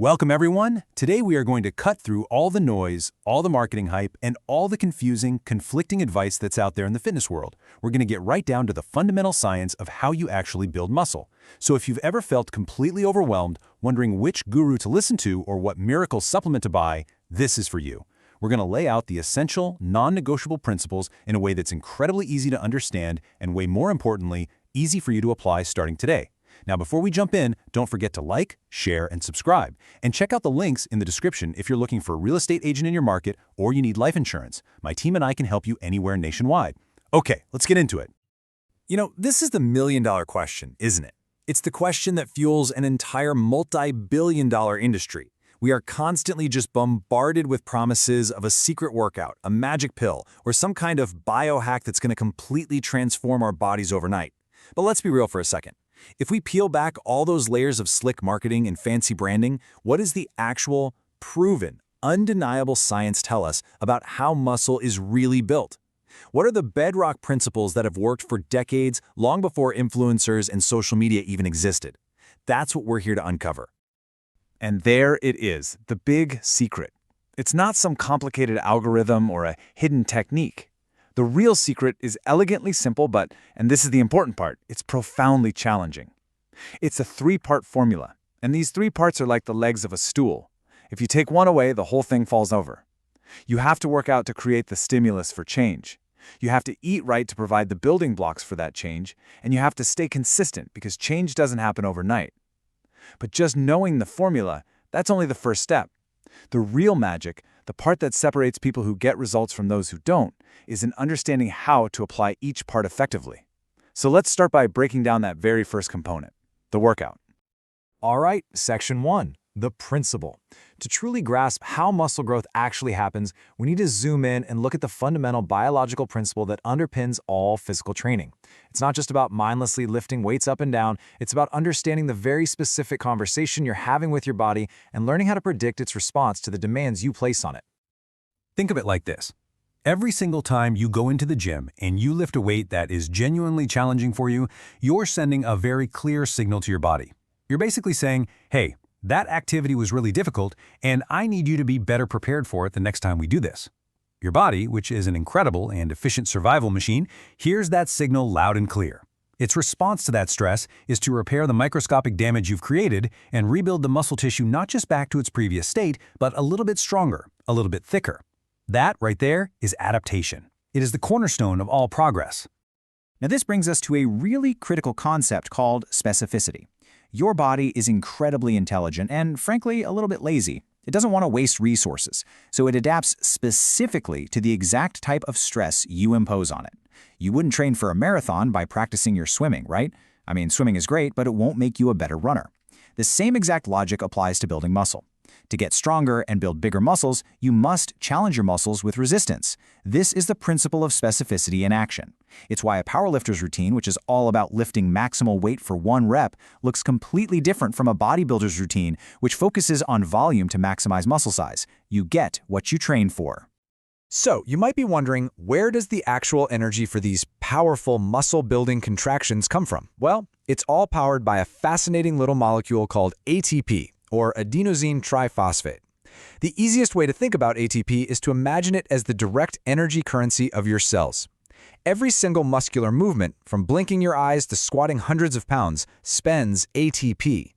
Welcome everyone! Today we are going to cut through all the noise, all the marketing hype, and all the confusing, conflicting advice that's out there in the fitness world. We're going to get right down to the fundamental science of how you actually build muscle. So if you've ever felt completely overwhelmed, wondering which guru to listen to or what miracle supplement to buy, this is for you. We're going to lay out the essential, non-negotiable principles in a way that's incredibly easy to understand and, way more importantly, easy for you to apply starting today. Now, before we jump in, don't forget to like, share, and subscribe. And check out the links in the description if you're looking for a real estate agent in your market or you need life insurance. My team and I can help you anywhere nationwide. Okay, let's get into it. This is the million-dollar question, isn't it? It's the question that fuels an entire multi-billion-dollar industry. We are constantly just bombarded with promises of a secret workout, a magic pill, or some kind of biohack that's going to completely transform our bodies overnight. But let's be real for a second. If we peel back all those layers of slick marketing and fancy branding, what does the actual, proven, undeniable science tell us about how muscle is really built? What are the bedrock principles that have worked for decades, long before influencers and social media even existed? That's what we're here to uncover. And there it is, the big secret. It's not some complicated algorithm or a hidden technique. The real secret is elegantly simple, but, and this is the important part, it's profoundly challenging. It's a three-part formula, and these three parts are like the legs of a stool. If you take one away, the whole thing falls over. You have to work out to create the stimulus for change. You have to eat right to provide the building blocks for that change, and you have to stay consistent because change doesn't happen overnight. But just knowing the formula, that's only the first step. The real magic, the part that separates people who get results from those who don't, is in understanding how to apply each part effectively. So let's start by breaking down that very first component, the workout. All right, section 1, the principle. To truly grasp how muscle growth actually happens, we need to zoom in and look at the fundamental biological principle that underpins all physical training. It's not just about mindlessly lifting weights up and down, it's about understanding the very specific conversation you're having with your body and learning how to predict its response to the demands you place on it. Think of it like this. Every single time you go into the gym and you lift a weight that is genuinely challenging for you, you're sending a very clear signal to your body. You're basically saying, hey, that activity was really difficult, and I need you to be better prepared for it the next time we do this. Your body, which is an incredible and efficient survival machine, hears that signal loud and clear. Its response to that stress is to repair the microscopic damage you've created and rebuild the muscle tissue not just back to its previous state, but a little bit stronger, a little bit thicker. That right there is adaptation. It is the cornerstone of all progress. Now this brings us to a really critical concept called specificity. Your body is incredibly intelligent and, frankly, a little bit lazy. It doesn't want to waste resources, so it adapts specifically to the exact type of stress you impose on it. You wouldn't train for a marathon by practicing your swimming, right? I mean, swimming is great, but it won't make you a better runner. The same exact logic applies to building muscle. To get stronger and build bigger muscles, you must challenge your muscles with resistance. This is the principle of specificity in action. It's why a powerlifter's routine, which is all about lifting maximal weight for one rep, looks completely different from a bodybuilder's routine, which focuses on volume to maximize muscle size. You get what you train for. So, you might be wondering, where does the actual energy for these powerful muscle-building contractions come from? Well, it's all powered by a fascinating little molecule called ATP, or adenosine triphosphate. The easiest way to think about ATP is to imagine it as the direct energy currency of your cells. Every single muscular movement, from blinking your eyes to squatting hundreds of pounds, spends ATP.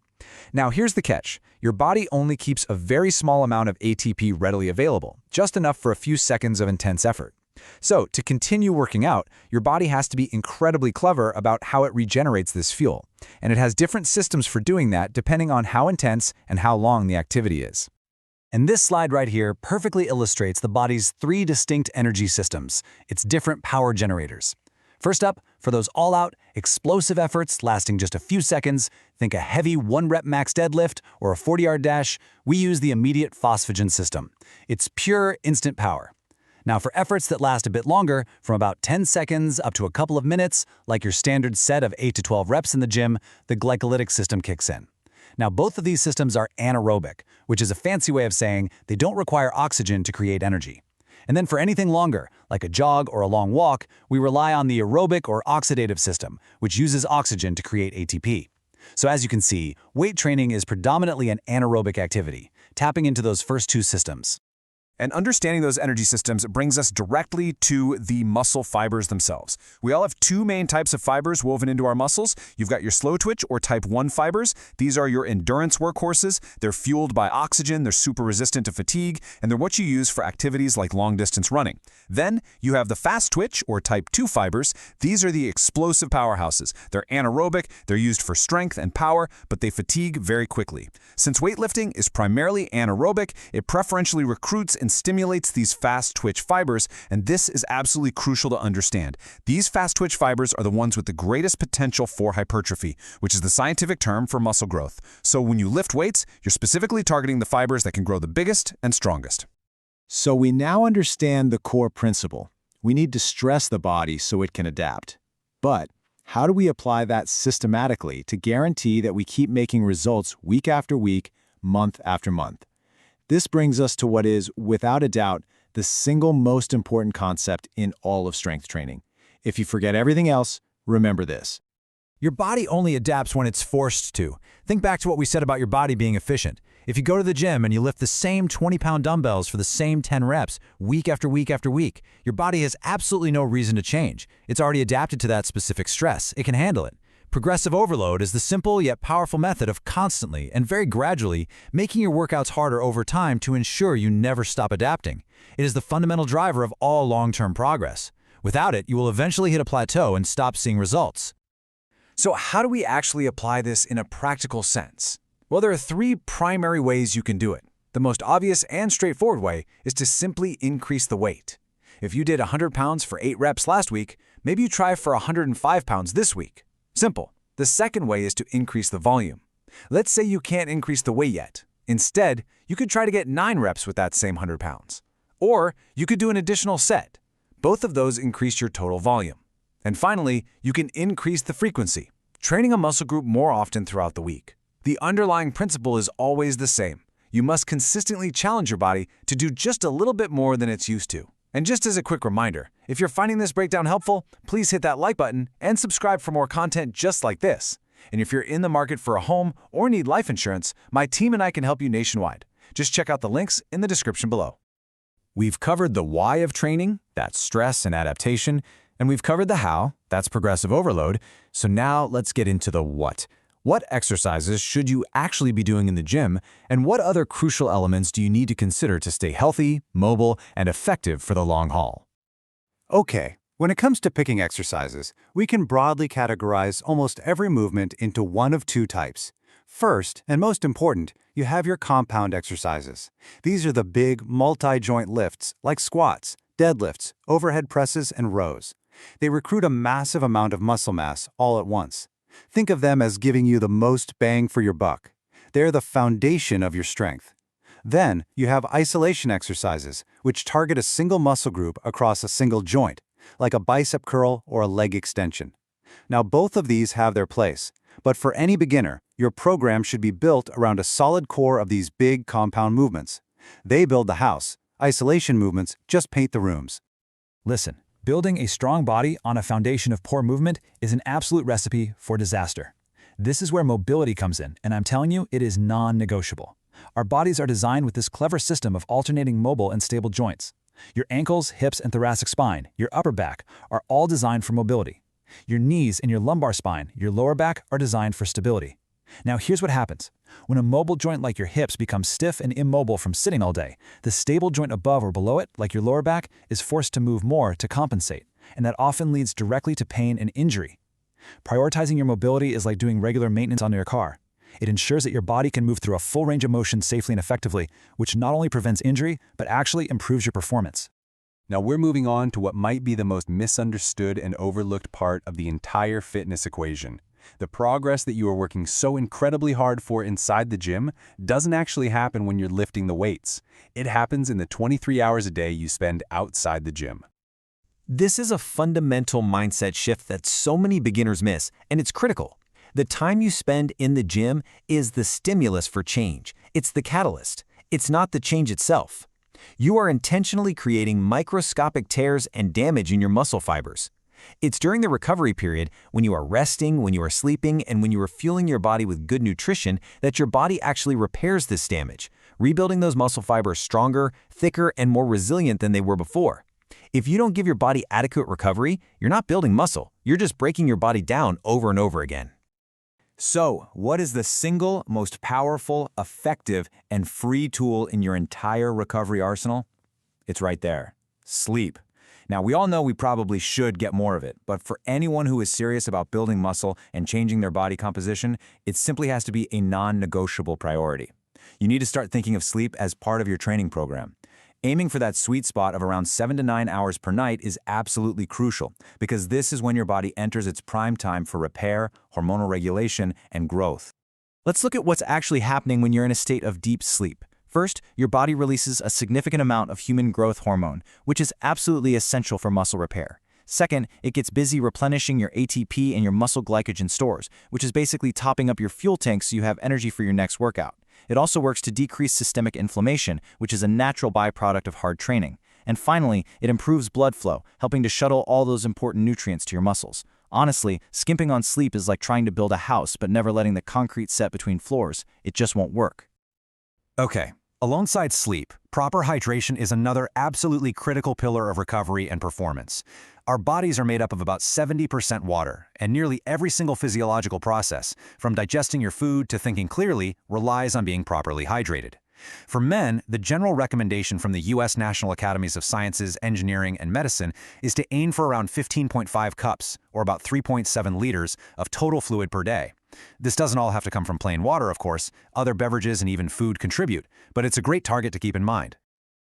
Now here's the catch. Your body only keeps a very small amount of ATP readily available, just enough for a few seconds of intense effort. So, to continue working out, your body has to be incredibly clever about how it regenerates this fuel. And it has different systems for doing that depending on how intense and how long the activity is. And this slide right here perfectly illustrates the body's three distinct energy systems, its different power generators. First up, for those all-out, explosive efforts lasting just a few seconds, think a heavy 1-rep max deadlift or a 40-yard dash, we use the immediate phosphagen system. It's pure instant power. Now for efforts that last a bit longer, from about 10 seconds up to a couple of minutes, like your standard set of 8 to 12 reps in the gym, the glycolytic system kicks in. Now both of these systems are anaerobic, which is a fancy way of saying they don't require oxygen to create energy. And then for anything longer, like a jog or a long walk, we rely on the aerobic or oxidative system, which uses oxygen to create ATP. So as you can see, weight training is predominantly an anaerobic activity, tapping into those first two systems. And understanding those energy systems brings us directly to the muscle fibers themselves. We all have two main types of fibers woven into our muscles. You've got your slow twitch or type 1 fibers. These are your endurance workhorses. They're fueled by oxygen, they're super resistant to fatigue, and they're what you use for activities like long-distance running. Then you have the fast twitch or type 2 fibers. These are the explosive powerhouses. They're anaerobic, they're used for strength and power, but they fatigue very quickly. Since weightlifting is primarily anaerobic, it preferentially recruits and stimulates these fast twitch fibers, and this is absolutely crucial to understand. These fast twitch fibers are the ones with the greatest potential for hypertrophy, which is the scientific term for muscle growth. So when you lift weights, you're specifically targeting the fibers that can grow the biggest and strongest. So we now understand the core principle. We need to stress the body so it can adapt. But how do we apply that systematically to guarantee that we keep making results week after week, month after month? This brings us to what is, without a doubt, the single most important concept in all of strength training. If you forget everything else, remember this. Your body only adapts when it's forced to. Think back to what we said about your body being efficient. If you go to the gym and you lift the same 20-pound dumbbells for the same 10 reps, week after week after week, your body has absolutely no reason to change. It's already adapted to that specific stress. It can handle it. Progressive overload is the simple yet powerful method of constantly and very gradually making your workouts harder over time to ensure you never stop adapting. It is the fundamental driver of all long-term progress. Without it, you will eventually hit a plateau and stop seeing results. So how do we actually apply this in a practical sense? Well, there are three primary ways you can do it. The most obvious and straightforward way is to simply increase the weight. If you did 100 pounds for 8 reps last week, maybe you try for 105 pounds this week. Simple. The second way is to increase the volume. Let's say you can't increase the weight yet. Instead, you could try to get 9 reps with that same 100 pounds. Or you could do an additional set. Both of those increase your total volume. And finally, you can increase the frequency, training a muscle group more often throughout the week. The underlying principle is always the same. You must consistently challenge your body to do just a little bit more than it's used to. And just as a quick reminder, if you're finding this breakdown helpful, please hit that like button and subscribe for more content just like this. And if you're in the market for a home or need life insurance, my team and I can help you nationwide. Just check out the links in the description below. We've covered the why of training, that's stress and adaptation, and we've covered the how, that's progressive overload. So now let's get into the what. What exercises should you actually be doing in the gym, and what other crucial elements do you need to consider to stay healthy, mobile, and effective for the long haul? Okay, when it comes to picking exercises, we can broadly categorize almost every movement into one of two types. First, and most important, you have your compound exercises. These are the big, multi-joint lifts like squats, deadlifts, overhead presses, and rows. They recruit a massive amount of muscle mass all at once. Think of them as giving you the most bang for your buck. They're the foundation of your strength. Then, you have isolation exercises, which target a single muscle group across a single joint, like a bicep curl or a leg extension. Now, both of these have their place, but for any beginner, your program should be built around a solid core of these big compound movements. They build the house. Isolation movements just paint the rooms. Listen, building a strong body on a foundation of poor movement is an absolute recipe for disaster. This is where mobility comes in, and I'm telling you, it is non-negotiable. Our bodies are designed with this clever system of alternating mobile and stable joints. Your ankles, hips, and thoracic spine, your upper back, are all designed for mobility. Your knees and your lumbar spine, your lower back, are designed for stability. Now here's what happens. When a mobile joint like your hips becomes stiff and immobile from sitting all day, the stable joint above or below it, like your lower back, is forced to move more to compensate, and that often leads directly to pain and injury. Prioritizing your mobility is like doing regular maintenance on your car. It ensures that your body can move through a full range of motion safely and effectively, which not only prevents injury, but actually improves your performance. Now we're moving on to what might be the most misunderstood and overlooked part of the entire fitness equation. The progress that you are working so incredibly hard for inside the gym doesn't actually happen when you're lifting the weights. It happens in the 23 hours a day you spend outside the gym. This is a fundamental mindset shift that so many beginners miss, and it's critical. The time you spend in the gym is the stimulus for change. It's the catalyst. It's not the change itself. You are intentionally creating microscopic tears and damage in your muscle fibers. It's during the recovery period, when you are resting, when you are sleeping, and when you are fueling your body with good nutrition, that your body actually repairs this damage, rebuilding those muscle fibers stronger, thicker, and more resilient than they were before. If you don't give your body adequate recovery, you're not building muscle, you're just breaking your body down over and over again. So, what is the single most powerful, effective, and free tool in your entire recovery arsenal? It's right there. Sleep. Now, we all know we probably should get more of it, but for anyone who is serious about building muscle and changing their body composition, it simply has to be a non-negotiable priority. You need to start thinking of sleep as part of your training program. Aiming for that sweet spot of around 7 to 9 hours per night is absolutely crucial, because this is when your body enters its prime time for repair, hormonal regulation, and growth. Let's look at what's actually happening when you're in a state of deep sleep. First, your body releases a significant amount of human growth hormone, which is absolutely essential for muscle repair. Second, it gets busy replenishing your ATP and your muscle glycogen stores, which is basically topping up your fuel tank so you have energy for your next workout. It also works to decrease systemic inflammation, which is a natural byproduct of hard training. And finally, it improves blood flow, helping to shuttle all those important nutrients to your muscles. Honestly, skimping on sleep is like trying to build a house but never letting the concrete set between floors. It just won't work. Okay. Alongside sleep, proper hydration is another absolutely critical pillar of recovery and performance. Our bodies are made up of about 70% water, and nearly every single physiological process, from digesting your food to thinking clearly, relies on being properly hydrated. For men, the general recommendation from the U.S. National Academies of Sciences, Engineering, and Medicine is to aim for around 15.5 cups, or about 3.7 liters, of total fluid per day. This doesn't all have to come from plain water, of course. Other beverages and even food contribute, but it's a great target to keep in mind.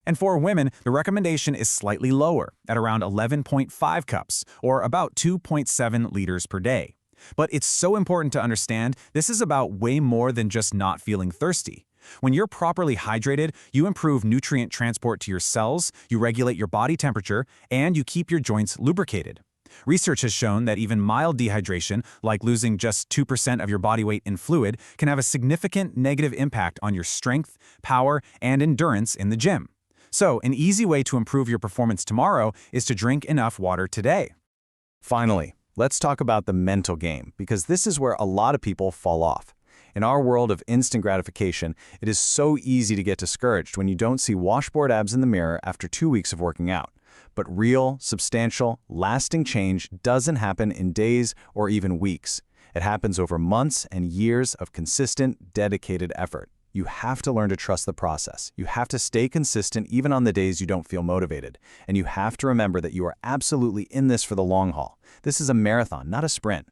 And for women, the recommendation is slightly lower, at around 11.5 cups, or about 2.7 liters per day. But it's so important to understand this is about way more than just not feeling thirsty. When you're properly hydrated, you improve nutrient transport to your cells, you regulate your body temperature, and you keep your joints lubricated. Research has shown that even mild dehydration, like losing just 2% of your body weight in fluid, can have a significant negative impact on your strength, power, and endurance in the gym. So, an easy way to improve your performance tomorrow is to drink enough water today. Finally, let's talk about the mental game, because this is where a lot of people fall off. In our world of instant gratification, it is so easy to get discouraged when you don't see washboard abs in the mirror after 2 weeks of working out. But real, substantial, lasting change doesn't happen in days or even weeks. It happens over months and years of consistent, dedicated effort. You have to learn to trust the process. You have to stay consistent even on the days you don't feel motivated. And you have to remember that you are absolutely in this for the long haul. This is a marathon, not a sprint.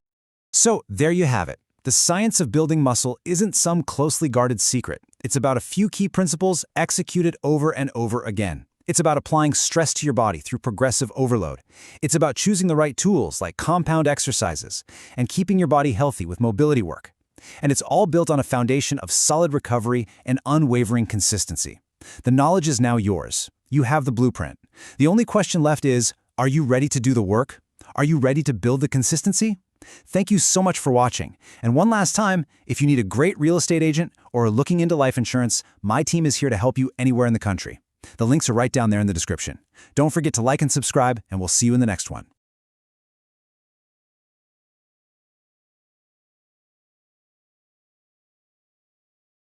So there you have it. The science of building muscle isn't some closely guarded secret. It's about a few key principles executed over and over again. It's about applying stress to your body through progressive overload. It's about choosing the right tools like compound exercises and keeping your body healthy with mobility work. And it's all built on a foundation of solid recovery and unwavering consistency. The knowledge is now yours. You have the blueprint. The only question left is, are you ready to do the work? Are you ready to build the consistency? Thank you so much for watching. And one last time, if you need a great real estate agent or are looking into life insurance, my team is here to help you anywhere in the country. The links are right down there in the description. Don't forget to like and subscribe, and we'll see you in the next one.